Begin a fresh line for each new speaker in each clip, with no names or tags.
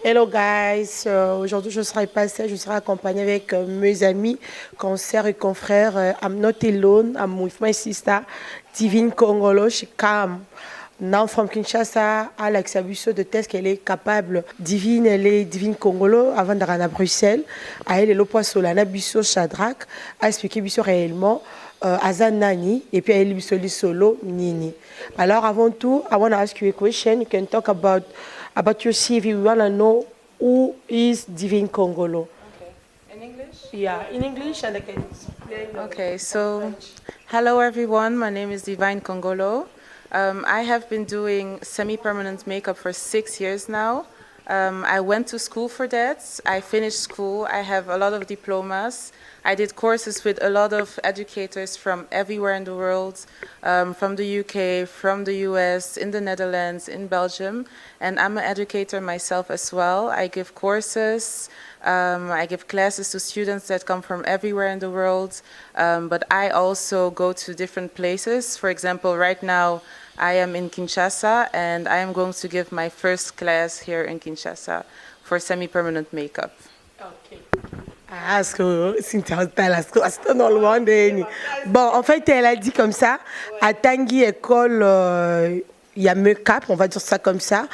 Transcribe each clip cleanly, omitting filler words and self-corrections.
Hello guys, aujourd'hui je serai passée, je serai accompagnée avec mes amis, consoeurs et confrères. I'm not alone, I'm with my sister, Divine Congolo. She come now from Kinshasa. Alex Abusso de test qu'elle est capable. Divine, elle est Divine Congolo avant d'aller à Bruxelles. Elle est le poisson, la Busso Shadrach, a expliqué Busso réellement. Azan Nani, et puis elle est solo Nini. Alors avant tout, I want to ask you a question. You can talk about your CV. We want to know who is Divine Congolo.
Okay. In English?
Yeah, in English and I can explain.
Okay, so hello everyone, my name is Divine Congolo. I have been doing semi-permanent makeup for 6 years now. I went to school for that. I finished school. I have a lot of diplomas. I did courses with a lot of educators from everywhere in the world, from the UK, from the US, in the Netherlands, in Belgium. And I'm an educator myself as well. I give courses. I give classes to students that come from everywhere in the world, but I also go to different places. For example, right now I am in Kinshasa and I am going to give my first class here in Kinshasa for semi-permanent makeup.
Okay. Bon, en fait, elle a dit comme ça, à Tanguy École, il y a make-up, on va dire ça comme ça,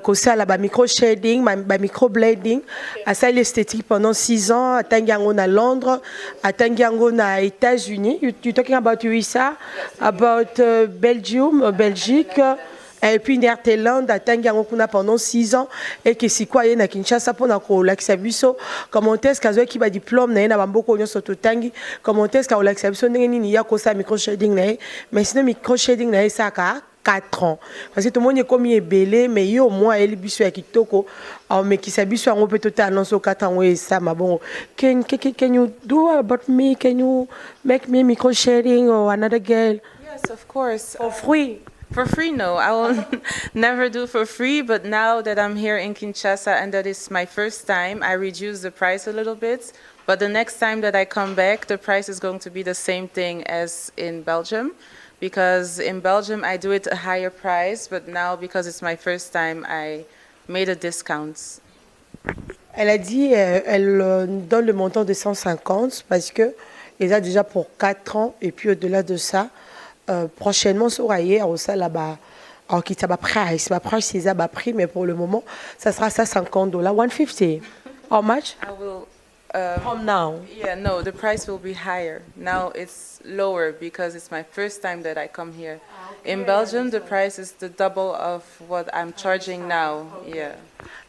comme ça, là, micro-shading, micro-blading, à ça, l'esthétique pendant 6 ans, à Tanguy on a Londres, à Tanguy on a États-Unis. You talking about USA, about Belgium, Belgique, et puis Netherlands atangi yango kuna pendant 6 ans et que si quoi na Kinshasa pour na ko lakisa biso comment est-ce qu'azo ki ba diplôme na na bamboko nyoso totangi comment est-ce ka lakisa biso ndenge nini ya ko sa micro shading na mais sinon micro shading na ça ka 4 ans parce que tout le monde est comme ebelé mais yo moi eli biso ya kitoko mais qui sa biso yango peut total annonce 4 ans et ça ma bon can you do about me, can you make me micro shading or another girl?
Yes, of course.
For free.
For free, no. I will never do for free, but now that I'm here in Kinshasa and that is my first time, I reduce the price a little bit. But the next time that I come back, the price is going to be the same thing as in Belgium. Because in Belgium, I do it a higher price, but now because it's my first time, I made a discount.
Elle a dit elle donne le montant de 150 parce que elle a déjà pour 4 ans et puis au-delà de ça, prochainement sur ailleurs au ça là-bas alors qui ça va price c'est ça prix mais pour le moment ça sera ça $50 150. How much?
I will.
From now.
Yeah, no, the price will be higher. Now it's lower because it's my first time that I come here. In Belgium, the price is the double of what I'm charging now. Yeah.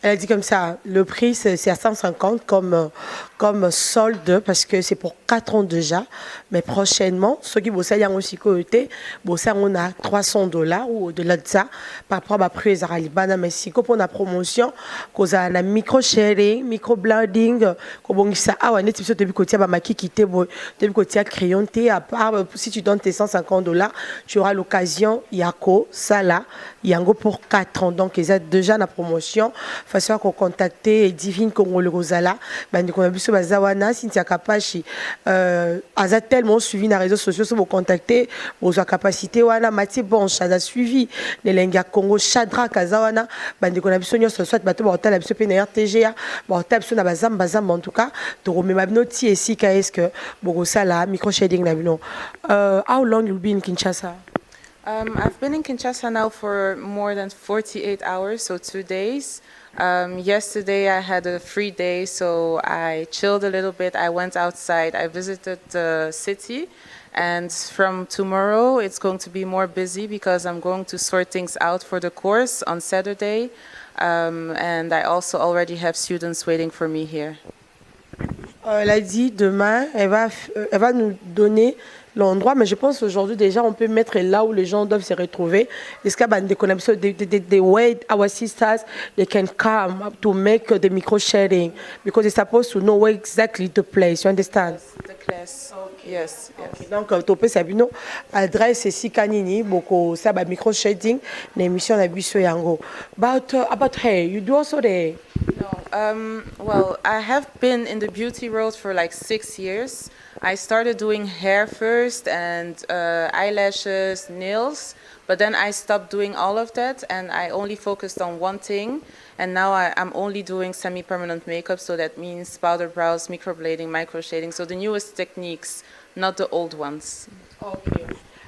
Elle a dit comme ça, le prix c'est à 150 comme solde parce que c'est pour 4 ans déjà. Mais prochainement, ceux qui bossent à aussi côté, bossent on a $300 ou au-delà de ça par rapport à prix à Libana Mexico pour la promotion, cause à la micro sharing, micro blending, comme ça ah ouais net sur depuis côté ba maki quitter depuis côté crayon T à part si tu donnes tes $150, tu auras l'occasion yako ça là yango pour 4 ans donc ils ont déjà la promotion façon qu'on contacter Divine Congolo Rosala bandi qu'on a vu sur bazawana Cynthia Kapashi aza tellement suivi na réseaux sociaux sur vous contacter vos capacité wana Mathieu Bonche a suivi les lenga Congo Chadra Kazawana bandi qu'on a vu sur soit bateau ba biso pe na RTGA ba biso na bazam en tout cas to remema noti ici qu'est-ce que bogosala micro shading na bino. How long you been in Kinshasa?
I've been in Kinshasa now for more than 48 hours, so 2 days. Yesterday I had a free day, so I chilled a little bit. I went outside, I visited the city, and from tomorrow it's going to be more busy because I'm going to sort things out for the course on Saturday, and I also already have students waiting for me here.
Elle a dit demain, elle va nous donner l'endroit, mais je pense aujourd'hui déjà on peut mettre là où les gens doivent se retrouver. Est-ce qu'il y a des connexions, the way our sisters they can come to make the micro sharing because they're supposed to know where exactly the place. You understand?
The class. Okay. Yes.
Okay. Donc tu peux savoir nos adresse ici kanini beaucoup ça ba micro shading l'émission na biso yango. About hair, you do also the.
No. Well, I have been in the beauty world for like 6 years. I started doing hair first and eyelashes, nails, But then I stopped doing all of that and I only focused on one thing. And now I'm only doing semi-permanent makeup, so that means powder brows, microblading, micro-shading. So the newest techniques, not the old ones.
Okay.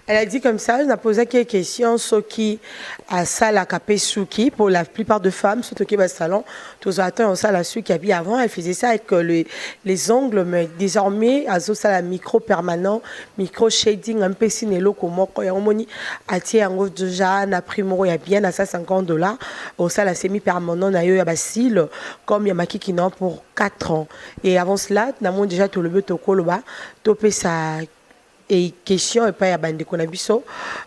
Elle a dit comme ça, on a posé quelques questions, ce qui a ça la capé souki pour la plupart de femmes, surtout qui va salon, tous attendent ça la souki qui avant, elle faisait ça avec les ongles, mais désormais, à ça la micro permanent, micro shading, un peu sinelo comme quoi y a moni attié en gros déjà na primo il y a bien à ça $50, au ça la semi permanent na yo ya basil comme il y a maki qui non pour 4 ans. Et avant cela, n'a déjà tout le but au coloba, topé ça. Et question et pas à bande Konabiso.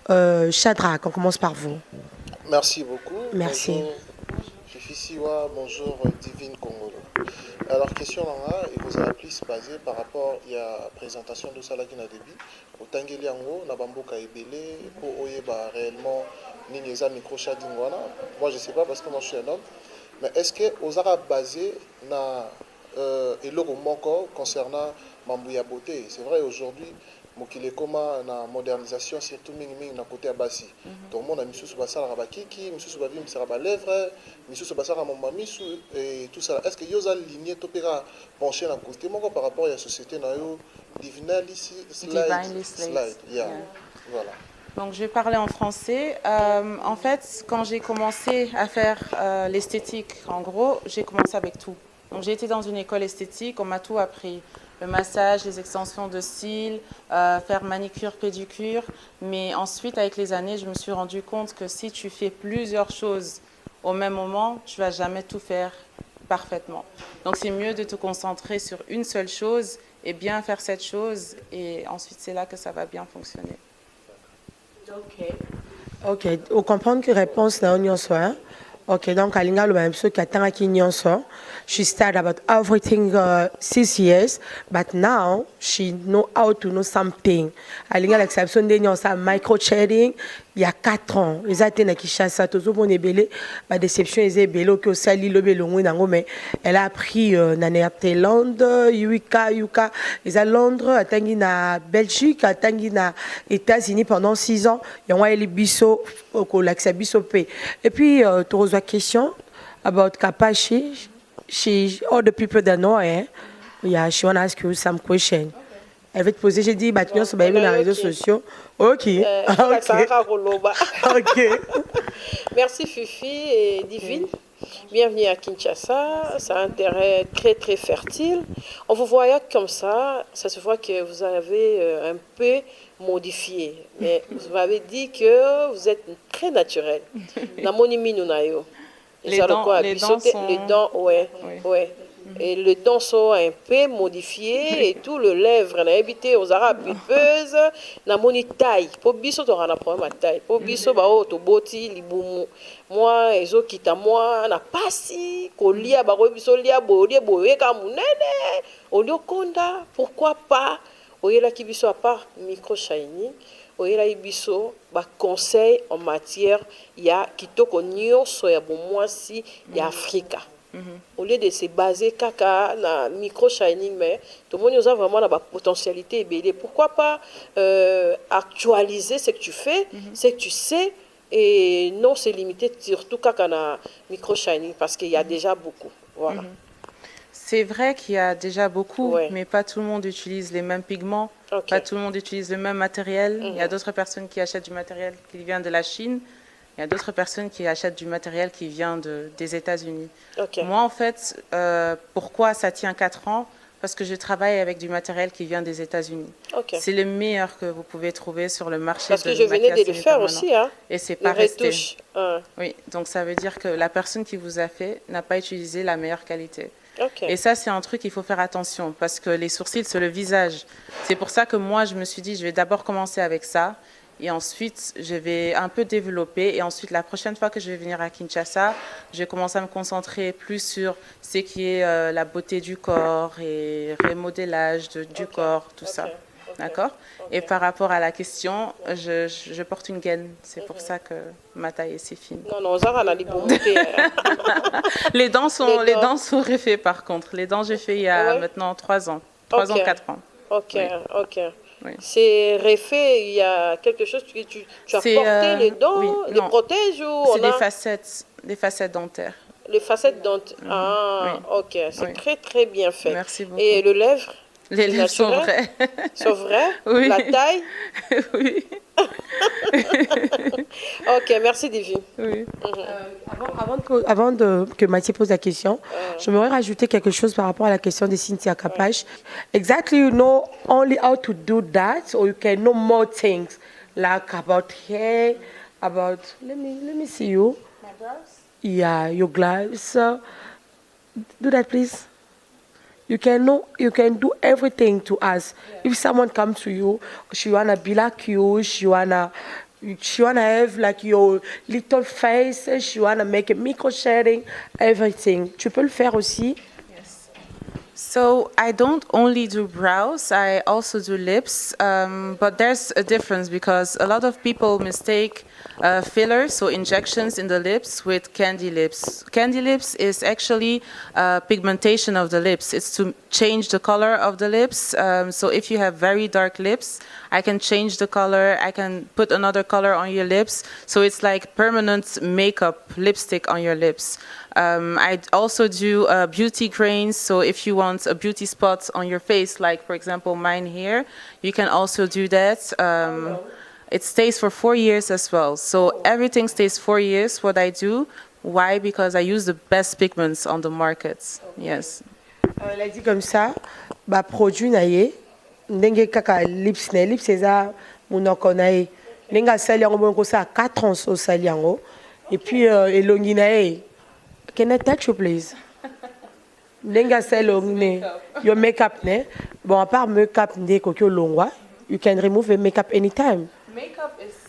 Shadrach, on commence par vous.
Merci beaucoup.
Merci.
Bonjour Fifi Siwa, bonjour Divine Congolo. Alors question là, il vous a plus basé par rapport à la présentation de Salaki na début. Au Tangeli Ango, na Bamboka Ebele, pour Oyeba réellement Nineza micro shading wana. Moi je sais pas parce que moi je suis un homme. Mais est-ce que vous avez basé na eloko moko concernant Mambouya beauté? C'est vrai aujourd'hui. Mokile koma na modernisation surtout mingi na côté abasi donc mon ami sous basala rabakiki sous bavi misara ba lèvres sous basala mama misu et tout ça est-ce que yoza ligne topera pencher na côté moko par rapport à la société na yo Divinely slide yeah. Voilà.
Donc je vais parler en français. En fait, quand j'ai commencé à faire l'esthétique, en gros, j'ai commencé avec tout. Donc j'ai été dans une école esthétique, on m'a tout appris. Le massage, les extensions de cils, faire manicure, pédicure. Mais ensuite, avec les années, je me suis rendu compte que si tu fais plusieurs choses au même moment, tu ne vas jamais tout faire parfaitement. Donc c'est mieux de te concentrer sur une seule chose et bien faire cette chose. Et ensuite, c'est là que ça va bien fonctionner.
Ok, on comprend que réponse na union soit. Ok, donc Alinga le même qui attend à Kinyonso. She started about everything 6 years, but now she know how to know something. Alinga l'exception de Nyonsa micro shading il y a 4 ans. Les athées na Kishasa tozo bon ebele, ma déception est ebele que sali le belongo nango mais elle a appris na Néerlande, Yuka, les à Londres, atangi na Belgique, atangi na États-Unis pendant 6 ans. Yonwa eli biso ko l'accès biso pe. Et puis tu reçois question about Kapashi. All the people that know her, yeah, she want to ask you some question. Elle va te poser, j'ai dit, bah, tu viens sur les réseaux sociaux. Ok. Ok.
Merci Fifi et Divine. Bienvenue à Kinshasa. C'est un terrain très très fertile. On vous voyait comme ça se voit que vous avez un peu modifié. Mais vous m'avez dit que vous êtes très naturel.
Les dents,
ouais. Et les dents sont un peu modifiées et tout le lèvre, on a évité aux arabes pulpeuse, na moni taille. Pour biso to rana problème à taille. Pour biso ba o to boti libumu. Moi ezo kita moi na pasi kolia ba biso lia bolie boye ka munene. Olio konda, pourquoi pas? Oyela ki biso à part micro shining. Oyela ibiso ba conseil en matière ya kitoko nyonso ya bomwasi ya Afrika. Au lieu de se baser kaka na micro shining mais tout le monde nous a vraiment la potentialité et pourquoi pas actualiser ce que tu fais, ce que tu sais et non se limiter surtout kaka na micro shining parce qu'il y a déjà beaucoup. Voilà.
C'est vrai qu'il y a déjà beaucoup, mais pas tout le monde utilise les mêmes pigments, pas tout le monde utilise le même matériel. Il y a d'autres personnes qui achètent du matériel qui vient de la Chine, il y a d'autres personnes qui achètent du matériel qui vient des États-Unis. Moi, en fait, pourquoi ça tient 4 ans? Parce que je travaille avec du matériel qui vient des États-Unis. C'est le meilleur que vous pouvez trouver sur le marché.
Parce que je venais de le faire aussi, hein.
Et c'est pas resté. Oui, donc ça veut dire que la personne qui vous a fait n'a pas utilisé la meilleure qualité. Et ça, c'est un truc, il faut faire attention parce que les sourcils, c'est le visage. C'est pour ça que moi, je me suis dit, je vais d'abord commencer avec ça et ensuite, je vais un peu développer. Et ensuite, la prochaine fois que je vais venir à Kinshasa, je vais commencer à me concentrer plus sur ce qui est la beauté du corps et remodélage du corps, tout ça. D'accord. Et par rapport à la question, je porte une gaine. C'est pour ça que ma taille est si fine.
Non, ça va aller pour monter.
Les dents sont refaits par contre. Les dents, j'ai fait il y a maintenant 3 ans. 3 ans, 4 ans.
Ok.
Oui.
C'est refait, il y a quelque chose que tu as
C'est,
porté les dents,
oui,
les
non.
protèges ou
C'est
on a
des facettes dentaires.
les facettes dentaires. Ah,
Oui.
ok, c'est
Oui.
très très bien fait.
Merci beaucoup.
Et les lèvres
Les
c'est
lèvres sont
naturel
vraies.
sont vraies?
Oui.
La taille?
Oui.
Ok, merci Divine.
Oui.
Que Mathieu pose la question, j'aimerais rajouter quelque chose par rapport à la question de Cynthia Capache. Exactly, you know only how to do that, or you can know more things, like about hair, about, let me see you.
My brows?
Yeah, your gloves. Do that, please. You can do everything to us. If someone comes to you, she wanna be like you, she wanna have like your little face, she wanna make a micro shading, everything. Tu peux le faire aussi.
So I don't only do brows, I also do lips, but there's a difference because a lot of people mistake fillers, so injections in the lips, with candy lips. Candy lips is actually pigmentation of the lips. It's to change the color of the lips. So if you have very dark lips, I can change the color, I can put another color on your lips. So it's like permanent makeup lipstick on your lips. I also do beauty grains, so if you want a beauty spot on your face, like for example mine here, you can also do that. It stays for 4 years as well. So everything stays 4 years, what I do. Why? Because I use the best pigments on the market. Yes.
Elle a dit comme ça, bah produit na ye, ndenge kaka lips na lips eza munoko na ye. Ndenge asali yango bongo ça 4 ans so sali yango. Et puis elongi na ye. Can I touch you, please? Ndenge asali your makeup ne. Bon, à part makeup nde koki olongwa, you can remove the makeup anytime.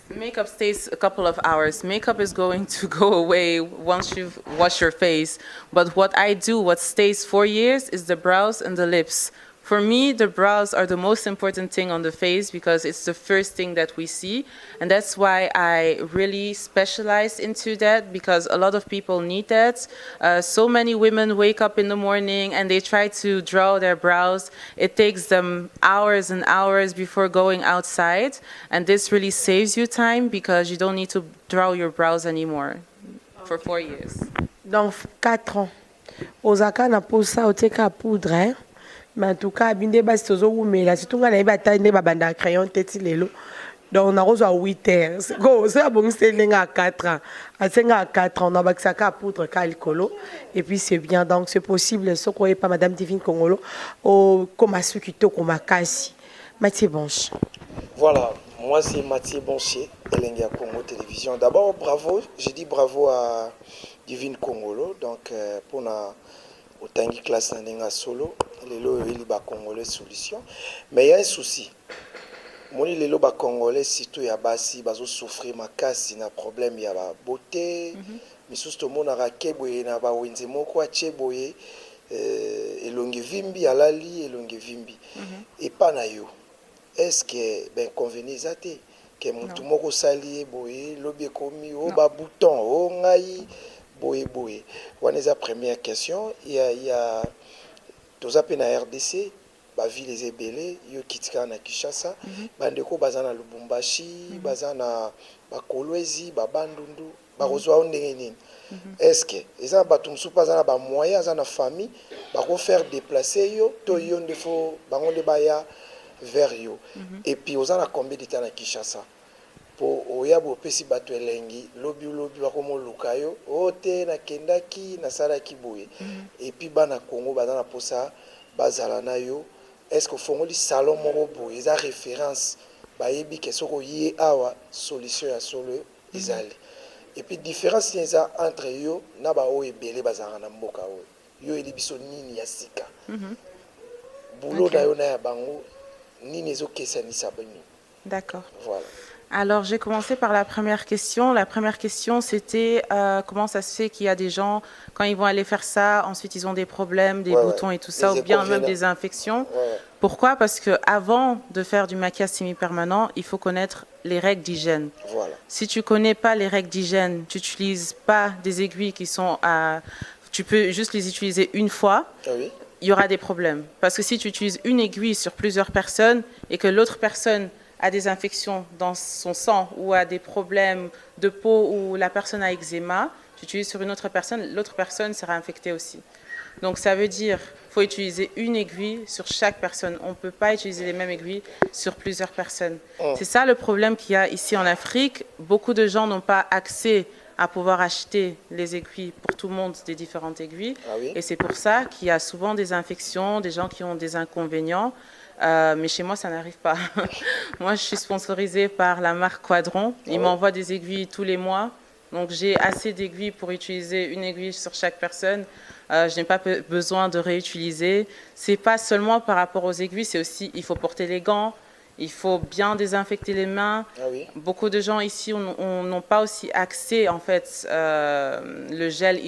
Makeup stays a couple of hours. Makeup is going to go away once you've washed your face. But what I do, what stays 4 years, is the brows and the lips. For me, the brows are the most important thing on the face because it's the first thing that we see. And that's why I really specialize into that, because a lot of people need that. So many women wake up in the morning and they try to draw their brows. It takes them hours and hours before going outside. And this really saves you time because you don't need to draw your brows anymore for 4 years.
Dans 4 ans, ozaka na posa oteka poudre, hein? Mais en tout cas, binde basi tozo wumela, si tunga na iba tande babanda crayon teti lelo. Donc on a reçu à 8 heures. Go, c'est bon, c'est lenga à 4 ans. À 4 ans, on a baxaka à poudre calicolo. Et puis c'est bien, donc c'est possible, ce qu'on est pas Madame Divine Congolo, au comme à ceux qui to comme à Kassi. Mathieu Bonche.
Voilà, moi c'est Mathieu Bonchier, Elenga Congo Télévision. D'abord, bravo, j'ai dit bravo à Divine Congolo, donc pour la autangi classe Nandenga solo, lelo ili ba congolais solution. Mais il y a un souci. Moni lelo ba congolais surtout ya basi bazo souffrir makasi na problème ya ba beauté. Misusu to mona ka keboye na ba wenze moko acheboye elongi vimbi alali elongi vimbi. Et pas na yo. Est-ce que ben convenez zate que mutu moko sali boye lobi komi o ba bouton o ngai boye boye. Wana eza première question, il y a toza pe na RDC ba villes ebele yo kitika na Kinshasa bandeko bazana Lubumbashi bazana ba Kolwezi ba Bandundu ba kozwa ndenge nini. Est-ce que eza bato musu bazana ba moyens za na famille ba ko faire déplacer yo to yo ndefo bango de baya vers yo. Et puis ozana combien de temps na Kinshasa po oyabo pesi bato elengi lobi bakomo lukayo ote na kendaki na salaki boye. Et puis bana Congo bazana posa bazala na yo. Est-ce que fongoli salon moko boye eza référence bayebi ke soko ye awa solution ya solo ezali. Et puis différence eza entre yo na ba o ebele bazala na mboka o yo elibiso nini ya sika boulot na yo na ya bango nini ezokesanisa bino.
D'accord.
Voilà.
Alors, j'ai commencé par la première question. La première question, c'était comment ça se fait qu'il y a des gens, quand ils vont aller faire ça, ensuite ils ont des problèmes, des boutons et tout ça, ou bien même des infections. Pourquoi? Parce qu'avant de faire du maquillage semi-permanent, il faut connaître les règles d'hygiène.
Voilà.
Si tu ne connais pas les règles d'hygiène, tu n'utilises pas des aiguilles qui sont à... Tu peux juste les utiliser une fois.
Oui.
il y aura des problèmes. Parce que si tu utilises une aiguille sur plusieurs personnes et que l'autre personne a des infections dans son sang ou a des problèmes de peau ou la personne a eczéma, tu utilises sur une autre personne, l'autre personne sera infectée aussi. Donc ça veut dire qu'il faut utiliser une aiguille sur chaque personne. On ne peut pas utiliser les mêmes aiguilles sur plusieurs personnes. C'est ça le problème qu'il y a ici en Afrique. Beaucoup de gens n'ont pas accès à pouvoir acheter les aiguilles pour tout le monde, des différentes aiguilles.
Ah oui?
Et c'est pour ça qu'il y a souvent des infections, des gens qui ont des inconvénients. Mais chez moi, ça n'arrive pas. Moi, je suis sponsorisée par la marque Quadron. Ils m'envoient des aiguilles tous les mois. Donc, j'ai assez d'aiguilles pour utiliser une aiguille sur chaque personne. Je n'ai pas besoin de réutiliser. Ce n'est pas seulement par rapport aux aiguilles, c'est aussi, il faut porter les gants, il faut bien désinfecter les mains.
Ah oui.
Beaucoup de gens ici n'ont pas aussi accès, en fait, le gel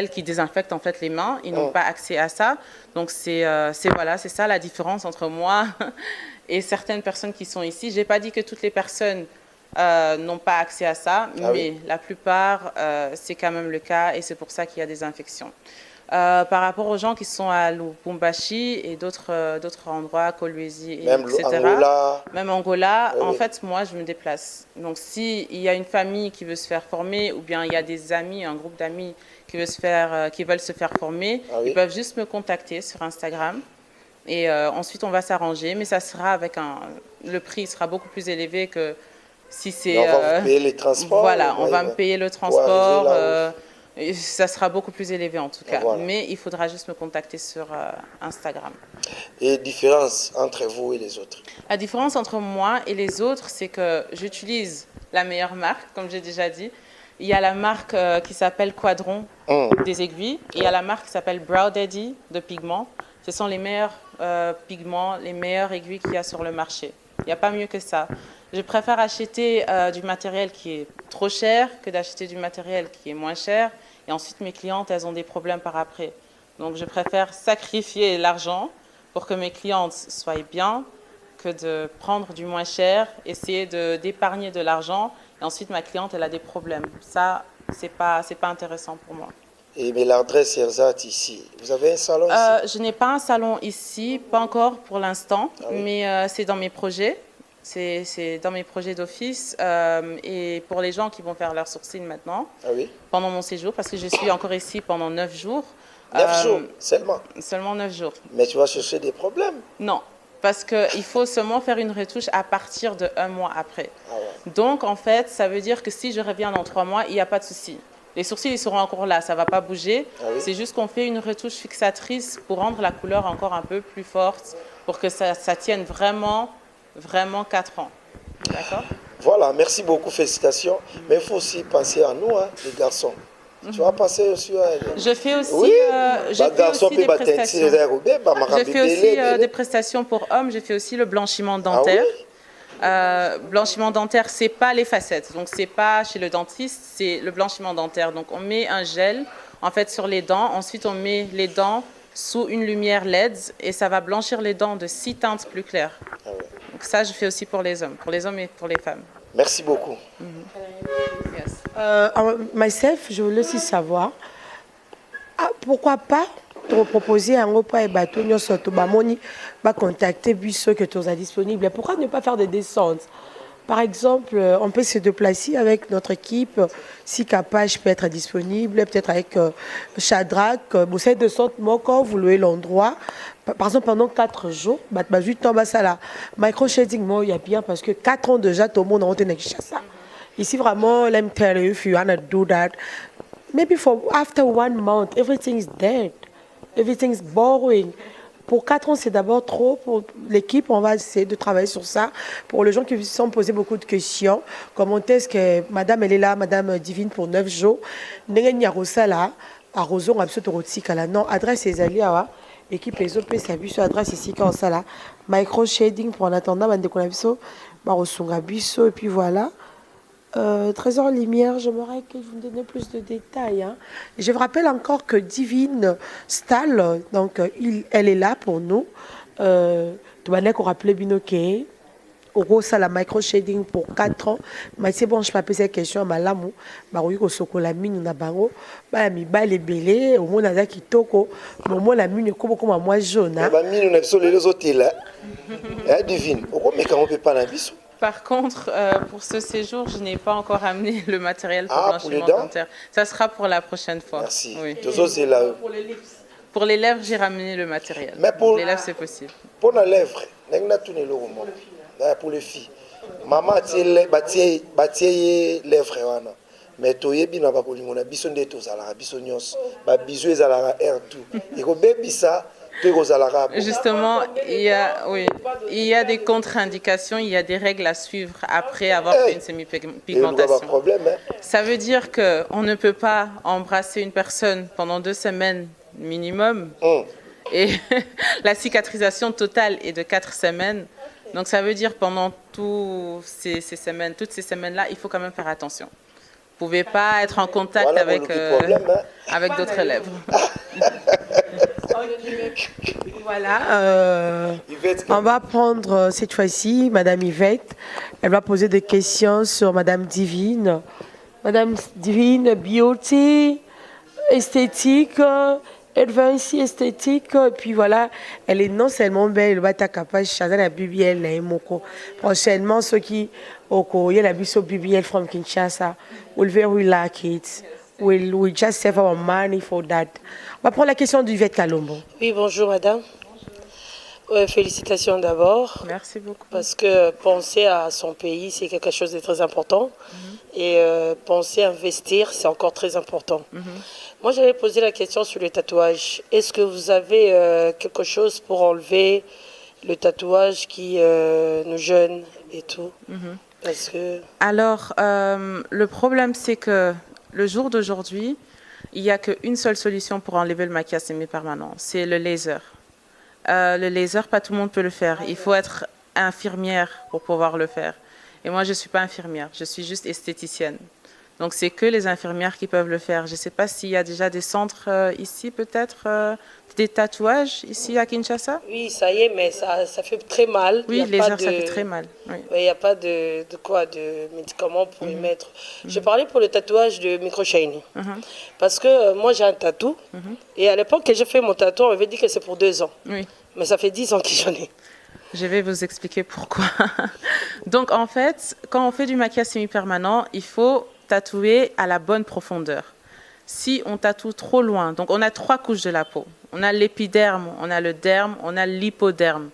qui désinfecte en fait les mains, ils n'ont pas accès à ça. Donc c'est ça la différence entre moi et certaines personnes qui sont ici. J'ai pas dit que toutes les personnes n'ont pas accès à ça, mais la plupart c'est quand même le cas et c'est pour ça qu'il y a des infections. Par rapport aux gens qui sont à Lubumbashi et d'autres endroits, Kolwezi, etc. Même Angola, en fait, moi, je me déplace. Donc, s'il y a une famille qui veut se faire former ou bien il y a des amis, un groupe d'amis qui veulent se faire former, ils peuvent juste me contacter sur Instagram. Et ensuite, on va s'arranger, mais ça sera le prix sera beaucoup plus élevé que si c'est...
On va vous payer les transports.
Voilà, on va me payer le transport. Ça sera beaucoup plus élevé en tout cas. Voilà. Mais il faudra juste me contacter sur Instagram.
Et différence entre vous et les autres?
La différence entre moi et les autres, c'est que j'utilise la meilleure marque, comme j'ai déjà dit. Il y a la marque qui s'appelle Quadron des aiguilles. Et il y a la marque qui s'appelle Brow Daddy de pigments. Ce sont les meilleurs pigments, les meilleures aiguilles qu'il y a sur le marché. Il n'y a pas mieux que ça. Je préfère acheter du matériel qui est trop cher que d'acheter du matériel qui est moins cher. Et ensuite, mes clientes, elles ont des problèmes par après. Donc, je préfère sacrifier l'argent pour que mes clientes soient bien que de prendre du moins cher, essayer d'épargner de l'argent. Et ensuite, ma cliente, elle a des problèmes. Ça, c'est pas intéressant pour moi.
Mais l'adresse Erzat ici, vous avez un salon ici?
Je n'ai pas un salon ici, pas encore pour l'instant, mais c'est dans mes projets. C'est dans mes projets d'office et pour les gens qui vont faire leurs sourcils maintenant, pendant mon séjour, parce que je suis encore ici pendant 9 jours.
9 jours seulement?
Seulement 9 jours.
Mais tu vas chercher des problèmes?
Non, parce qu'il faut seulement faire une retouche à partir de 1 mois après. Donc en fait, ça veut dire que si je reviens dans 3 mois, il n'y a pas de souci. Les sourcils, ils seront encore là, ça ne va pas bouger. C'est juste qu'on fait une retouche fixatrice pour rendre la couleur encore un peu plus forte, pour que ça tienne vraiment 4 ans. D'accord?
Voilà, merci beaucoup, félicitations. Mais il faut aussi penser à nous, hein, les garçons. Tu vas penser aussi à...
Je fais aussi, des prestations pour hommes. Je fais aussi le blanchiment dentaire. Blanchiment dentaire, c'est pas les facettes. Donc, c'est pas chez le dentiste, c'est le blanchiment dentaire. Donc, on met un gel, en fait, sur les dents. Ensuite, on met les dents sous une lumière LED et ça va blanchir les dents de 6 teintes plus claires. Donc ça, je fais aussi pour les hommes et pour les femmes.
Merci beaucoup.
Myself, je voulais aussi savoir, pourquoi pas te proposer un repas et bateau, nous sommes contacter ceux que tu as disponibles. Pourquoi ne pas faire des descentes? Par exemple, on peut se déplacer avec notre équipe, si Capage peut être disponible, peut-être avec Shadrach, vous savez, de sorte, quand vous louez l'endroit, par exemple, pendant 4 jours, micro-shading, il y a bien, parce que 4 ans déjà, tout le monde a entendu ça. Ici, vraiment, let me tell you, if you want to do that, maybe after 1 month, everything's dead, everything's boring. Pour 4 ans, c'est d'abord trop. Pour l'équipe, on va essayer de travailler sur ça. Pour les gens qui se sont posés beaucoup de questions, comment est-ce que madame, elle est là, madame Divine, pour 9 jours. Là, à Roson, non, adresse les alliés, équipe les OP, c'est abisso, adresse ici, quand ça là. Micro shading pour en attendant, et puis voilà. Trésor Lumière, j'aimerais que vous me donniez plus de détails. Hein. Je vous rappelle encore que Divine Stahl, donc elle est là pour nous. Tu vas qu'on rappelle Binoké. okosala micro shading pour 4 ans mais c'est bon je peux poser question malamu bakoki kosokola minu na bango ba mibale ebele omona za kitoko momona minu ekobokoma mwa jaune
ba minu na biso lelo zotela divine okomeka on peut pas na biso.
Par contre, pour ce séjour, je n'ai pas encore amené le matériel pour blanchiment
pour
dentaire. Ça sera pour la prochaine fois.
Merci.
Oui.
Pour
les lèvres, j'ai ramené le matériel.
Mais pour
les lèvres, c'est possible.
Pour les lèvres, pour les filles. Maman batie lèvres wana. Mais toyebi na ba bolingo na biso nde tozala biso nyos. Ba biso ezala air tout. Iko bebisa.
Justement, il y a des contre-indications, il y a des règles à suivre après avoir fait une semi-pigmentation. Ça veut dire qu'on ne peut pas embrasser une personne pendant 2 semaines minimum et la cicatrisation totale est de 4 semaines. Donc ça veut dire pendant toutes ces semaines-là, il faut quand même faire attention. Vous ne pouvez pas être en contact avec d'autres lèvres.
Voilà, on va prendre cette fois-ci Madame Yvette. Elle va poser des questions sur Madame Divine. Madame Divine, beauty, esthétique, advanced esthétique. Et puis voilà, elle est non seulement belle, elle va être capable de changer la BBL. Prochainement, ceux qui ont la BBL from Kinshasa will very like it. We'll just save our money for that. On va prendre la question d'Yvette Kalombo.
Oui, bonjour madame. Félicitations d'abord.
Merci beaucoup.
Parce que penser à son pays, c'est quelque chose de très important. Et penser à investir, c'est encore très important. Moi, j'avais posé la question sur le tatouage. Est-ce que vous avez quelque chose pour enlever le tatouage qui nous gêne et tout? Parce que...
Alors, le problème, c'est que le jour d'aujourd'hui, il n'y a qu'une seule solution pour enlever le maquillage semi-permanent, c'est le laser. Le laser, pas tout le monde peut le faire. Il faut être infirmière pour pouvoir le faire. Et moi, je ne suis pas infirmière, je suis juste esthéticienne. Donc, c'est que les infirmières qui peuvent le faire. Je ne sais pas s'il y a déjà des centres ici, peut-être, des tatouages ici à Kinshasa.
Oui, ça y est, mais ça fait très mal.
Oui, les laser, ça fait très mal.
Il n'y a pas de médicaments pour y mettre. Je parlais pour le tatouage de micro-shiny. Parce que moi, j'ai un tatou. Et à l'époque que j'ai fait mon tatou, on m'avait dit que c'est pour 2 ans.
Oui.
Mais ça fait 10 ans que j'en ai.
Je vais vous expliquer pourquoi. Donc, en fait, quand on fait du maquillage semi-permanent, il faut tatouer à la bonne profondeur. Si on tatoue trop loin, donc on a 3 couches de la peau. On a l'épiderme, on a le derme, on a l'hypoderme.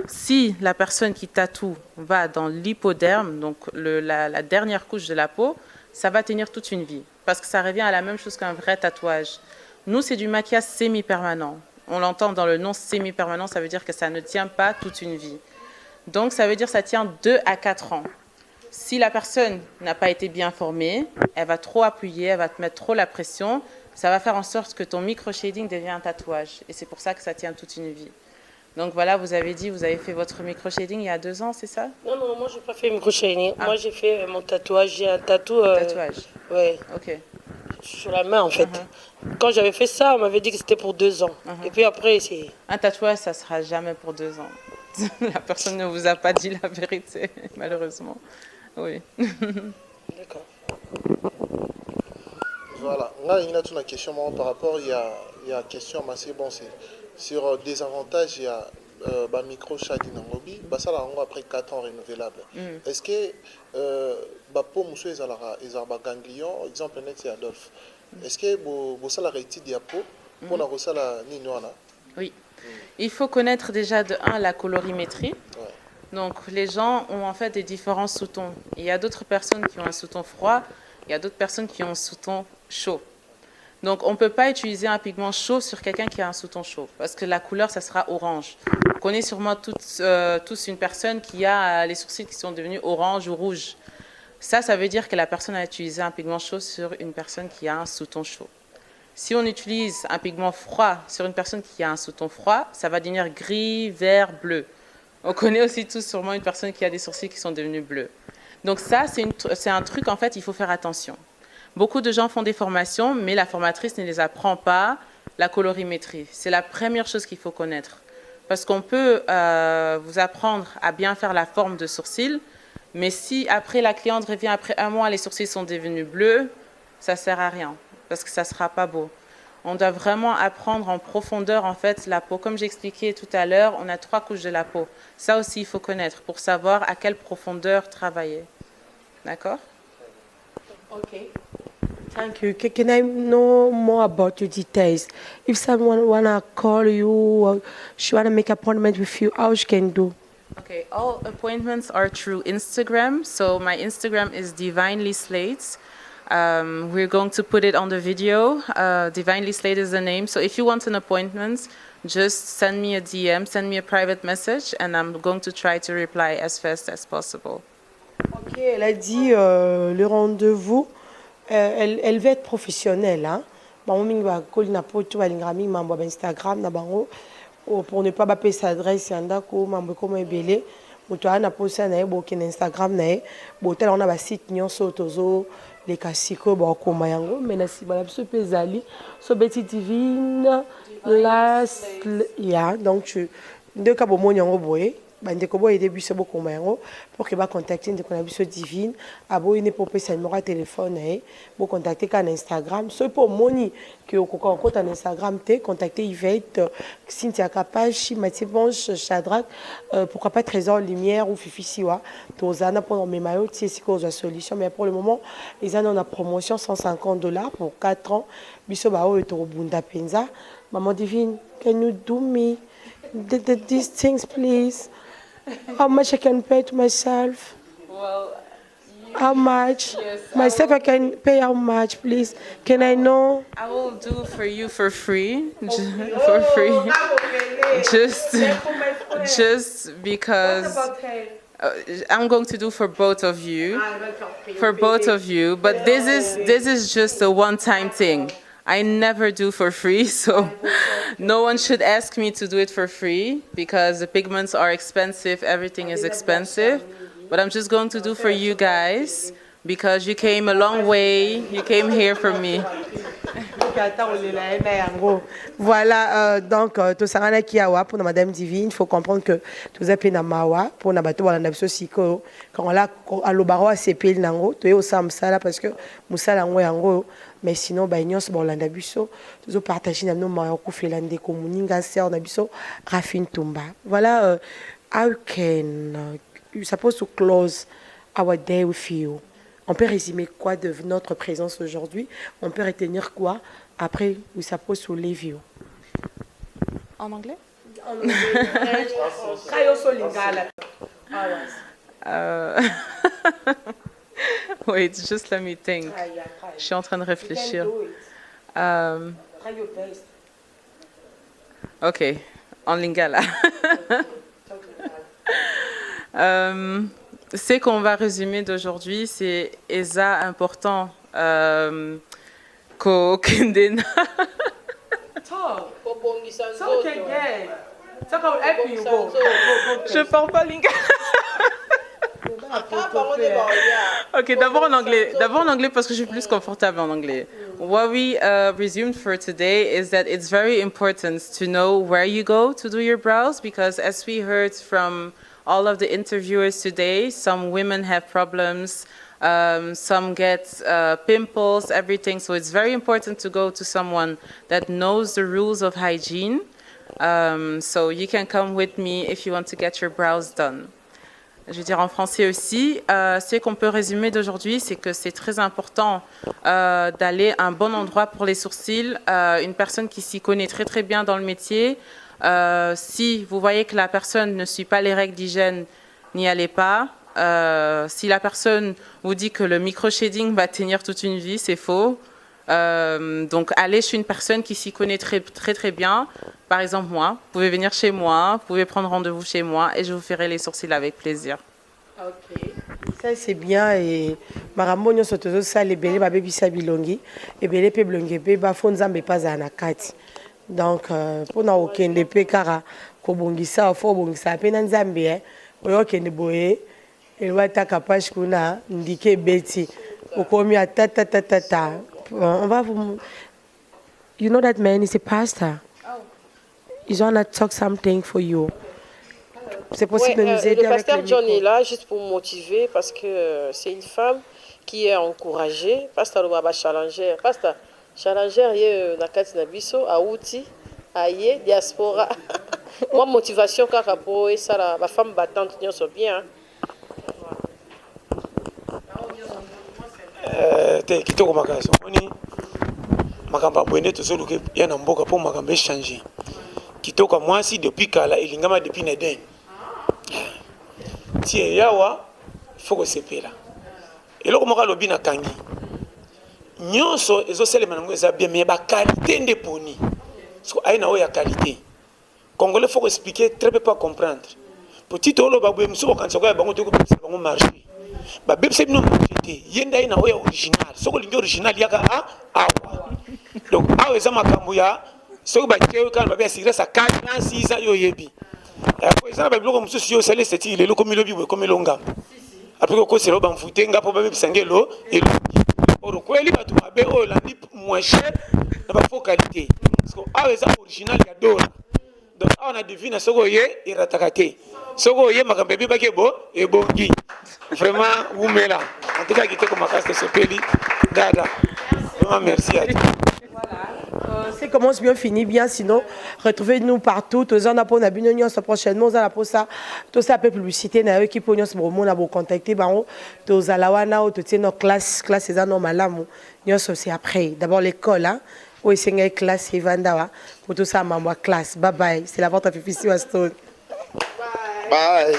Si la personne qui tatoue va dans l'hypoderme, donc la dernière couche de la peau, ça va tenir toute une vie. Parce que ça revient à la même chose qu'un vrai tatouage. Nous, c'est du maquillage semi-permanent. On l'entend dans le nom semi-permanent, ça veut dire que ça ne tient pas toute une vie. Donc, ça veut dire que ça tient 2 à 4 ans. Si la personne n'a pas été bien formée, elle va trop appuyer, elle va te mettre trop la pression, ça va faire en sorte que ton micro-shading devient un tatouage. Et c'est pour ça que ça tient toute une vie. Donc voilà, vous avez dit, vous avez fait votre micro-shading il y a 2 ans, c'est ça?
Non, moi je n'ai pas fait micro-shading. Moi j'ai fait mon tatouage, j'ai un tatou...
tatouage?
Oui.
Ok.
Sur la main en fait. Quand j'avais fait ça, on m'avait dit que c'était pour 2 ans. Et puis après, c'est...
Un tatouage, ça ne sera jamais pour 2 ans. La personne ne vous a pas dit la vérité, malheureusement. Oui.
D'accord.
Voilà. Là, il y a une question par rapport, il y a une question, mais c'est bon, c'est sur des avantages, il y a micro-shading ça après 4 ans renouvelable. Est-ce que pour monsieur les ganglions, exemple net c'est Adolphe. Est-ce que vous avez étude de peau pour la recette ninoana?
Oui. Il faut connaître déjà de 1 la colorimétrie. Donc les gens ont en fait des différents sous-tons. Il y a d'autres personnes qui ont un sous-ton froid, il y a d'autres personnes qui ont un sous-ton chaud. Donc on ne peut pas utiliser un pigment chaud sur quelqu'un qui a un sous-ton chaud, parce que la couleur, ça sera orange. Vous connaissez sûrement tous une personne qui a les sourcils qui sont devenus orange ou rouge. Ça veut dire que la personne a utilisé un pigment chaud sur une personne qui a un sous-ton chaud. Si on utilise un pigment froid sur une personne qui a un sous-ton froid, ça va devenir gris, vert, bleu. On connaît aussi tous sûrement une personne qui a des sourcils qui sont devenus bleus. Donc ça, c'est un truc, en fait, il faut faire attention. Beaucoup de gens font des formations, mais la formatrice ne les apprend pas la colorimétrie. C'est la première chose qu'il faut connaître. Parce qu'on peut vous apprendre à bien faire la forme de sourcils, mais si après la cliente revient après 1 mois, les sourcils sont devenus bleus, ça ne sert à rien, parce que ça ne sera pas beau. On doit vraiment apprendre en profondeur en fait la peau. Comme j'expliquais tout à l'heure, on a 3 couches de la peau. Ça aussi, il faut connaître pour savoir à quelle profondeur travailler. D'accord?
Okay. Thank you. Can I know more about your details? If someone wanna call you or she wanna make an appointment with you, how she can do?
Okay, all appointments are through Instagram. So my Instagram is Divinely Slates. We're going to put it on the video. Divinely Slate is the name. So if you want an appointment, just send me a DM, send me a private message, and I'm going to try to reply as fast as possible.
Ok, elle a dit le rendez-vous, elle veut être professionnelle. Hein? Bango mingi ba koli na poto balinga mingi mambo ba Instagram na bango pour ne pas baper sa adresse yanda ko mambo comme ebele moto ana posa na ye boke na Instagram na ye botel on a ba site nyonso tozo les kasiko ba koma yango mais na si bala biso pezali so beti divine last ya donc tu deux ka bo mo nyango boye bandeko boye début c'est beaucoup mango pour que ba contacter ndeko na biso divine abo ine pour pesa numéro de téléphone eh bo contacter ka na Instagram so pour moni que okoko compte na Instagram te contacter Yvette Cynthia Kapage Mathieu Bonche Shadrack pourquoi pas Trésor Lumière ou Fifi Siwa tozana pour mes maillots c'est si cause la solution mais pour le moment ils en ont la promotion $150 pour 4 ans biso ba o to bunda penza maman divine can you do me these things please. How much I can pay to myself?
Well,
how much?
Yes,
Myself I can pay how much, please? Can I know?
I will do for you for free, for free, just because I'm going to do for both of you, But this is just a one-time thing. I never do for free, so no one should ask me to do it for free because the pigments are expensive, everything is expensive. But I'm just going to do for you guys because you came a long way, you came here for me.
Voilà, donc, tout ça, pour Madame Divine, il faut comprendre que tout ça, c'est mawa pour na bateau, on a quand on l'a à l'obaro à ses pieds, nango, tu es au samsala parce que musala yango, mais sinon, bah, nyos bon landa biso, tous partager na no mawa ko felande ko muninga ser na biso Rafine Tumba. Voilà, how can you supposed to close our day with you? On peut résumer quoi de notre présence aujourd'hui? On peut retenir quoi? Après, we supposed to leave you.
En anglais? Wait, just let me think. Je suis en train de réfléchir. Ok, en lingala. Ce qu'on va résumer d'aujourd'hui, c'est Eza important. Ko kendena. Je parle pas lingala. Ok, d'abord en anglais parce que je suis plus confortable en anglais. What we resumed for today is that it's very important to know where you go to do your brows because as we heard from all of the interviewers today, some women have problems, some get pimples, everything. So it's very important to go to someone that knows the rules of hygiene. So you can come with me if you want to get your brows done. Je vais dire en français aussi, ce qu'on peut résumer d'aujourd'hui, c'est que c'est très important d'aller à un bon endroit pour les sourcils, une personne qui s'y connaît très très bien dans le métier. Si vous voyez que la personne ne suit pas les règles d'hygiène, n'y allez pas. Si la personne vous dit que le micro-shading va tenir toute une vie, c'est faux. Donc allez chez une personne qui s'y connaît très très bien. Par exemple moi, vous pouvez venir chez moi, vous pouvez prendre rendez-vous chez moi et je vous ferai les sourcils avec plaisir.
Ok, ça c'est bien et marambo nyonso tozo sala ebele babebisa bilongi ebele pe bilongi pe bafo nzambe epazala na kati donc mpona kokende mpe kaka kobongisa fo obongisa mpe na nzambe oyo okende boye elwataka page kuna ndike ebeti okomi atatatata on va vous... You know that man is a pastor. Ils ont talk something for you. C'est possible
Ouais,
de nous aider
le
avec
pasteur
le
John
micro.
est là juste pour motiver parce que c'est une femme qui est encouragée. Pasteur Baba Challenger. Pasteur Challenger, il est dans le Nabiso, à Outi, à Yé, diaspora. Moi, motivation, quand et ça, la femme battante, nous sommes bien.
Te kitoko makasi oni makambo abwende tozoluka ya na mboka mpo makambo echange kitoko mwasi depuis kala elingama depuis neden tie yawa faut kosepela eloko moko alobi na kangi nyonso ezoselema nango eza bien mais bakalite nde poni so aye na oyo ya kalite congolais faut expliquer très peu pas comprendre petit oloba boye mosusu okanisa koya bango tokobebisa bango marché babebisa bino marché te ye nde aye na oyo ya original soki olingi original yaka awa donc awa eza makambo ya soki batie kaka babe ya sigrese akali na 6 ans yo oyebi po eza na babiloko mosusu yo osali esthétique lelo komi lobi boye komi longamba apres kokosela bamfute nga mpo babebisa nge elongi orokweli bato mabe oyo olandi moins cher na bafaux qualité parce que awa eza original ya dola donc awa na divine soki oye erataka te soki oye makambo ebebaki ebongi vraiment wumela en tout cas kitoko makasi tosepeli dada vraiment merci à toi.
C'est commence bien, finit bien. Sinon, retrouvez-nous partout. Tous en apport, on a bien prochainement. On a pour ça, tout ça peut publicité. On a eux qui pour nous, on a beau contacter. Baron, tous à la wana ou toutes nos classes, c'est un normal là. Nous c'est après. D'abord l'école, hein. Oui, c'est une classe, c'est Vandawa. Pour tout ça, maman classe. Bye bye. C'est la vente à Fifi Stone.
Bye.